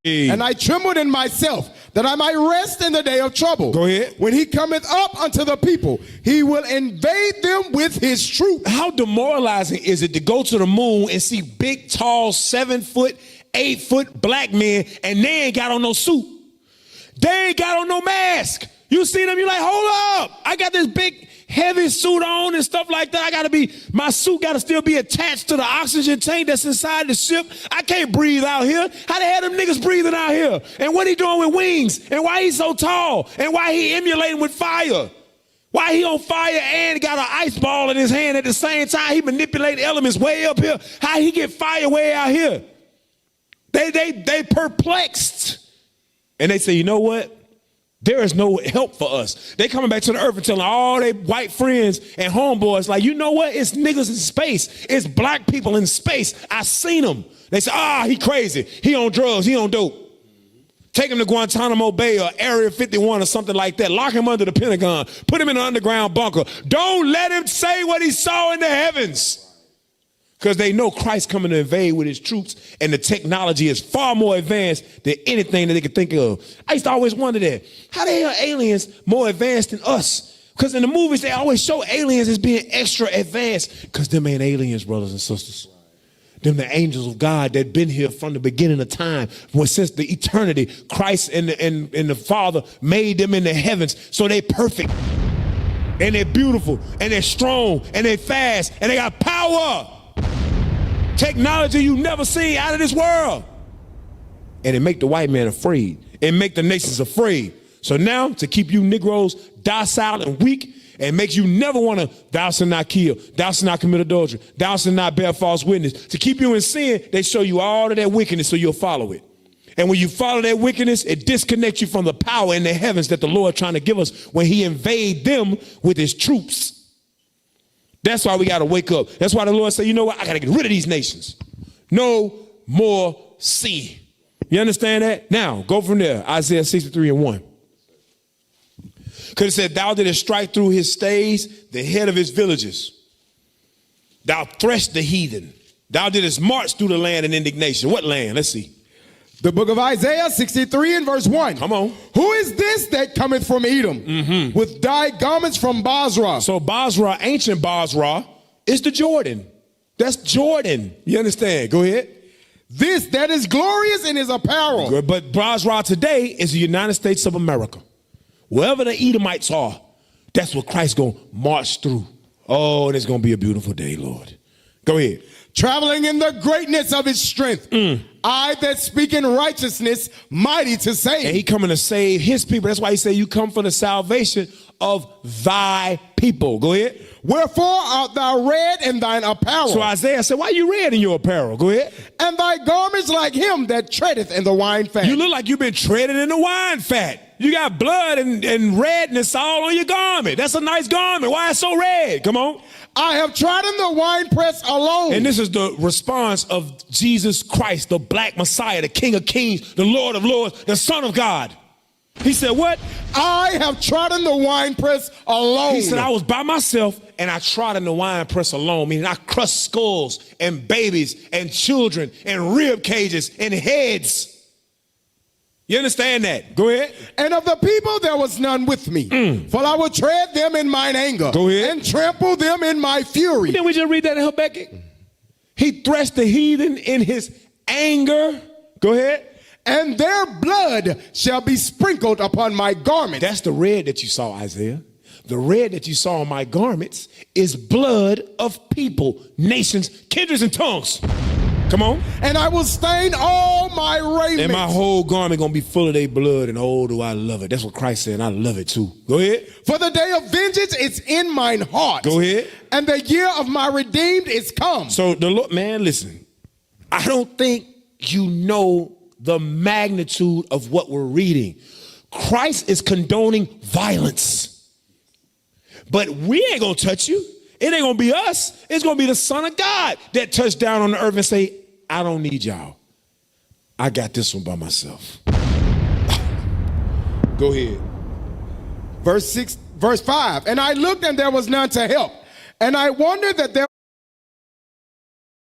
And I trembled in myself that I might rest in the day of trouble. Go ahead. When he cometh up unto the people, he will invade them with his troops. How demoralizing is it to go to the moon and see big, tall, 7 foot, 8 foot black men and they ain't got on no suit? They ain't got on no mask. You see them, you're like, hold up. I got this big, heavy suit on and stuff like that. My suit got to still be attached to the oxygen tank that's inside the ship. I can't breathe out here. How the hell them niggas breathing out here? And what he doing with wings? And why he so tall? And why he emulating with fire? Why he on fire and got an ice ball in his hand at the same time? He manipulating elements way up here. How he get fire way out here? They perplexed. And they say, you know what? There is no help for us. They coming back to the earth and telling all their white friends and homeboys, like, you know what? It's niggas in space. It's black people in space. I seen them. They say, he crazy. He on drugs. He on dope. Take him to Guantanamo Bay or Area 51 or something like that. Lock him under the Pentagon. Put him in an underground bunker. Don't let him say what he saw in the heavens. Because they know Christ coming to invade with his troops, and the technology is far more advanced than anything that they could think of. I used to always wonder that. How the hell are aliens more advanced than us? Because in the movies, they always show aliens as being extra advanced. Because them ain't aliens, brothers and sisters. Them the angels of God that been here from the beginning of time. Since the eternity, Christ and the Father made them in the heavens. So they perfect. And they're beautiful. And they're strong. And they're fast. And they got power. Technology you never seen out of this world. And it make the white man afraid. It make the nations afraid. So now, to keep you Negroes docile and weak, and makes you never want to, thou shalt not kill, thou shalt not commit adultery, thou shalt not bear false witness. To keep you in sin, they show you all of that wickedness so you'll follow it. And when you follow that wickedness, it disconnects you from the power in the heavens that the Lord trying to give us when he invade them with his troops. That's why we got to wake up. That's why the Lord said, you know what? I got to get rid of these nations. No more sea. You understand that? Now, go from there. Isaiah 63:1. Because it said, thou didst strike through his stays, the head of his villages. Thou threshed the heathen. Thou didst march through the land in indignation. What land? Let's see. The book of Isaiah 63 and verse 1. Come on. Who is this that cometh from Edom with dyed garments from Basra? So Basra, ancient Basra, is the Jordan. That's Jordan. You understand? Go ahead. This that is glorious in his apparel. Good, but Basra today is the United States of America. Wherever the Edomites are, that's what Christ's going to march through. Oh, and it's going to be a beautiful day, Lord. Go ahead. Traveling in the greatness of his strength. I that speak in righteousness, mighty to save. And he coming to save his people. That's why he said you come for the salvation of thy people. Go ahead. Wherefore art thou red in thine apparel? So Isaiah said, why you red in your apparel? Go ahead. And thy garments like him that treadeth in the wine fat. You look like you've been treading in the wine fat. You got blood and redness all on your garment. That's a nice garment. Why it's so red? Come on. I have trodden the winepress alone. And this is the response of Jesus Christ, the black Messiah, the King of Kings, the Lord of Lords, the Son of God. He said, what? I have trodden the winepress alone. He said, I was by myself and I trod in the winepress alone, meaning I crushed skulls and babies and children and rib cages and heads. You understand that? Go ahead. And of the people there was none with me. For I will tread them in mine anger. Go ahead. And trample them in my fury. Didn't we just read that in Habakkuk? He threshed the heathen in his anger. Go ahead. And their blood shall be sprinkled upon my garments. That's the red that you saw, Isaiah. The red that you saw on my garments is blood of people, nations, kindreds, and tongues. Come on. And I will stain all my raiment. And my whole garment going to be full of their blood, and oh, do I love it. That's what Christ said, and I love it too. Go ahead. For the day of vengeance is in mine heart. Go ahead. And the year of my redeemed is come. So the Lord, man, listen. I don't think you know the magnitude of what we're reading. Christ is condoning violence. But we ain't going to touch you. It ain't going to be us. It's going to be the Son of God that touched down on the earth and say, I don't need y'all. I got this one by myself. Go ahead. Verse 5. And I looked and there was none to help. And I wondered that there